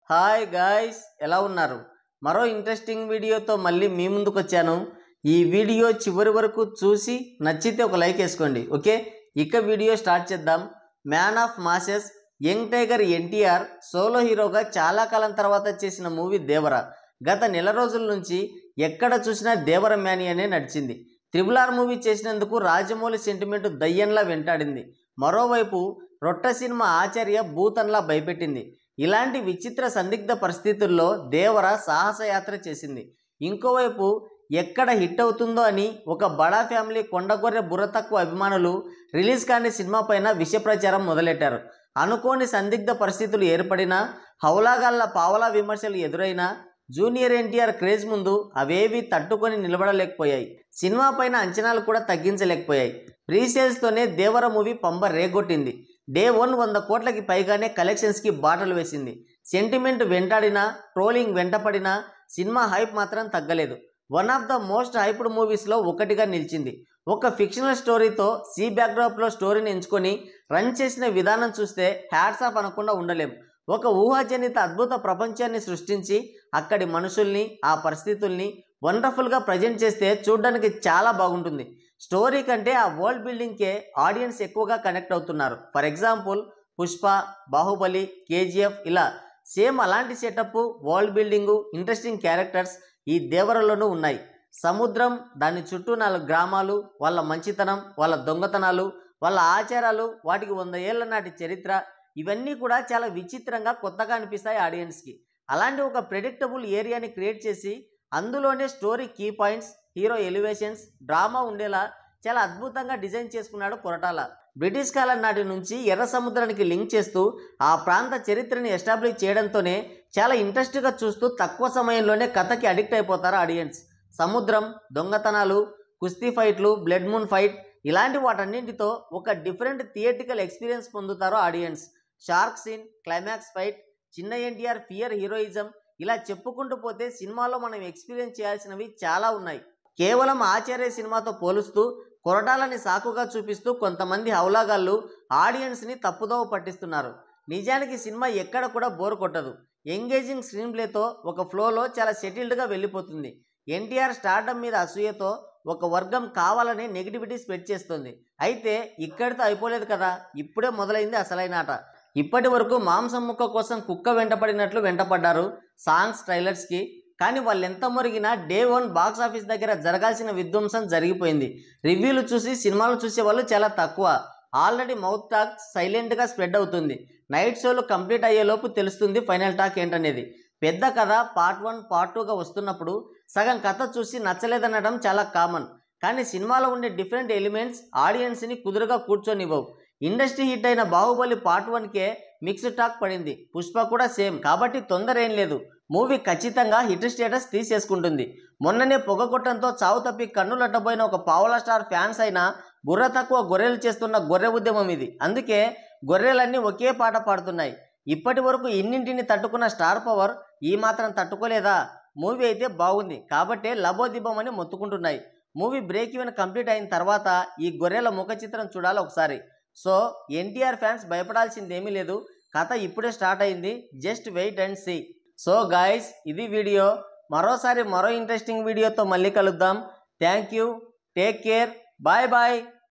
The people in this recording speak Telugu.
హాయ్ గాయ్స్, ఎలా ఉన్నారు? మరో ఇంట్రెస్టింగ్ వీడియోతో మళ్ళీ మీ ముందుకు వచ్చాను. ఈ వీడియో చివరి వరకు చూసి నచ్చితే ఒక లైక్ వేసుకోండి. ఓకే, ఇక వీడియో స్టార్ట్ చేద్దాం. Man of masses young tiger NTR solo హీరోగా చాలా కాలం తర్వాత చేసిన మూవీ దేవర. గత నెల రోజుల నుంచి ఎక్కడ చూసినా దేవర మ్యానియానే నడిచింది. RRR మూవీ చేసినందుకు రాజమౌళి సెంటిమెంట్ దయ్యంలా వెంటాడింది. మరోవైపు రొట్ట సినిమా ఆచార్య భూతన్లా భయపెట్టింది. ఇలాంటి విచిత్ర సందిగ్ధ పరిస్థితుల్లో దేవర సాహసయాత్ర చేసింది. ఇంకోవైపు ఎక్కడ హిట్ అవుతుందో అని ఒక బడా ఫ్యామిలీ కొండగొర్రె బుర్ర తక్కువ అభిమానులు రిలీజ్ కాని సినిమా పైన విష ప్రచారం మొదలెట్టారు. అనుకోని సందిగ్ధ పరిస్థితులు ఏర్పడినా, హౌలాగాళ్ల పావలా విమర్శలు ఎదురైనా జూనియర్ ఎన్టీఆర్ క్రేజ్ ముందు అవేవి తట్టుకొని నిలబడలేకపోయాయి. సినిమా పైన అంచనాలు కూడా తగ్గించలేకపోయాయి. ప్రీసేల్స్తోనే దేవర మూవీ పంబ రేగొట్టింది. డే 100 కోట్లకి పైగానే కలెక్షన్స్కి బాటలు వేసింది. సెంటిమెంట్ వెంటాడినా, ట్రోలింగ్ వెంటపడినా సినిమా హైప్ మాత్రం తగ్గలేదు. One of the most hyped మూవీస్లో ఒకటిగా నిలిచింది. ఒక ఫిక్షనల్ స్టోరీతో సి బ్యాక్డ్రాప్లో స్టోరీని ఎంచుకొని రన్ చేసిన విధానం చూస్తే హ్యాట్స్ ఆఫ్ అనకుండా ఉండలేం. ఒక ఊహాజనిత అద్భుత ప్రపంచాన్ని సృష్టించి అక్కడి మనుషుల్ని, ఆ పరిస్థితుల్ని వండర్ఫుల్గా ప్రజెంట్ చేస్తే చూడడానికి చాలా బాగుంటుంది. స్టోరీ కంటే ఆ వరల్డ్ బిల్డింగ్కే ఆడియన్స్ ఎక్కువగా కనెక్ట్ అవుతున్నారు. For example Pushpa, Baahubali, KGF ఇలా సేమ్ అలాంటి setup, world building, interesting characters ఈ దేవరలోనూ ఉన్నాయి. సముద్రం, దాని చుట్టూ 4 గ్రామాలు, వాళ్ళ మంచితనం, వాళ్ళ దొంగతనాలు, వాళ్ళ ఆచారాలు, వాటికి 100 ఏళ్ల నాటి చరిత్ర, ఇవన్నీ కూడా చాలా విచిత్రంగా కొత్తగా అనిపిస్తాయి ఆడియన్స్కి. అలాంటి ఒక ప్రెడిక్టబుల్ ఏరియాని క్రియేట్ చేసి అందులోనే story key points, hero elevations, drama ఉండేలా చాలా అద్భుతంగా డిజైన్ చేసుకున్నాడు కొరటాల. బ్రిటిష్ కాలం నాటి నుంచి ఎర్ర సముద్రానికి లింక్ చేస్తూ ఆ ప్రాంత చరిత్రని ఎస్టాబ్లిష్ చేయడంతోనే చాలా ఇంట్రెస్ట్గా చూస్తూ తక్కువ సమయంలోనే కథకి అడిక్ట్ అయిపోతారు ఆడియన్స్. సముద్రం, దొంగతనాలు, కుస్తీ ఫైట్లు, బ్లడ్ మూన్ ఫైట్ ఇలాంటి వాటన్నింటితో ఒక డిఫరెంట్ థియేట్రికల్ ఎక్స్పీరియన్స్ పొందుతారు audience. Shark scene, climax fight, చిన్న ఎన్టీఆర్ ఫియర్ హీరోయిజం ఇలా చెప్పుకుంటూ పోతే సినిమాలో మనం ఎక్స్పీరియన్స్ చేయాల్సినవి చాలా ఉన్నాయి. కేవలం ఆచార్య సినిమాతో పోలుస్తూ కొరటాలని సాకుగా చూపిస్తూ కొంతమంది హౌలాగాళ్ళు ఆడియన్స్ని తప్పుదోవ పట్టిస్తున్నారు. నిజానికి సినిమా ఎక్కడ కూడా బోర్ కొట్టదు. ఎంగేజింగ్ స్క్రీన్ ప్లేతో ఒక ఫ్లోలో చాలా సెటిల్డ్గా వెళ్ళిపోతుంది. ఎన్టీఆర్ స్టార్డమ్ మీద అసూయతో ఒక వర్గం కావాలని నెగిటివిటీ స్ప్రెడ్ చేస్తుంది. అయితే ఇక్కడితో అయిపోలేదు కదా, ఇప్పుడే మొదలైంది అసలైన ఆట. ఇప్పటి వరకు మాంసం ముక్క కోసం కుక్క వెంటపడినట్లు వెంటపడ్డారు సాంగ్స్, ట్రైలర్స్కి. కానీ వాళ్ళు ఎంత మురిగినా డే 1 బాక్స్ ఆఫీస్ దగ్గర జరగాల్సిన విధ్వంసం జరిగిపోయింది. రివ్యూలు చూసి సినిమాలు చూసే వాళ్ళు చాలా తక్కువ. ఆల్రెడీ మౌత్ టాక్ సైలెంట్గా స్ప్రెడ్ అవుతుంది. నైట్ షోలు కంప్లీట్ అయ్యేలోపు తెలుస్తుంది ఫైనల్ టాక్ ఏంటనేది. పెద్ద కథ పార్ట్ 1, పార్ట్ 2గా వస్తున్నప్పుడు సగం కథ చూసి నచ్చలేదనడం చాలా కామన్. కానీ సినిమాలో ఉండే డిఫరెంట్ ఎలిమెంట్స్ ఆడియన్స్ని కుదురుగా కూర్చొనివ్వవు. ఇండస్ట్రీ హిట్ అయిన బాహుబలి పార్ట్ 1కే మిక్స్డ్ టాక్ పడింది. పుష్ప కూడా సేమ్. కాబట్టి తొందర ఏం లేదు, మూవీ ఖచ్చితంగా హిట్ స్టేటస్ తీసేసుకుంటుంది. మొన్ననే పొగకొట్టంతో చావు తప్పి కన్నులట్టబోయిన ఒక పావులా స్టార్ ఫ్యాన్స్ అయినా బుర్ర తక్కువ గొర్రెలు చేస్తున్న గొర్రె ఉద్యమం ఇది. అందుకే గొర్రెలన్నీ ఒకే పాట పాడుతున్నాయి. ఇప్పటి వరకు ఇన్నింటిని తట్టుకున్న స్టార్ పవర్ ఈ మాత్రం తట్టుకోలేదా? మూవీ అయితే బాగుంది కాబట్టే లబోదిబ్బమని మొత్తుకుంటున్నాయి. మూవీ బ్రేక్ ఈవెన్ కంప్లీట్ అయిన తర్వాత ఈ గొర్రెల ముఖ చిత్రం చూడాలి ఒకసారి. సో ఎన్టీఆర్ ఫ్యాన్స్ భయపడాల్సిందేమీ లేదు. కథ ఇప్పుడే స్టార్ట్ అయింది. Just wait and see. So guys, ఇది వీడియో. మరోసారి మరో ఇంట్రెస్టింగ్ వీడియోతో మళ్ళీ కలుద్దాం. Thank you, take care, bye bye.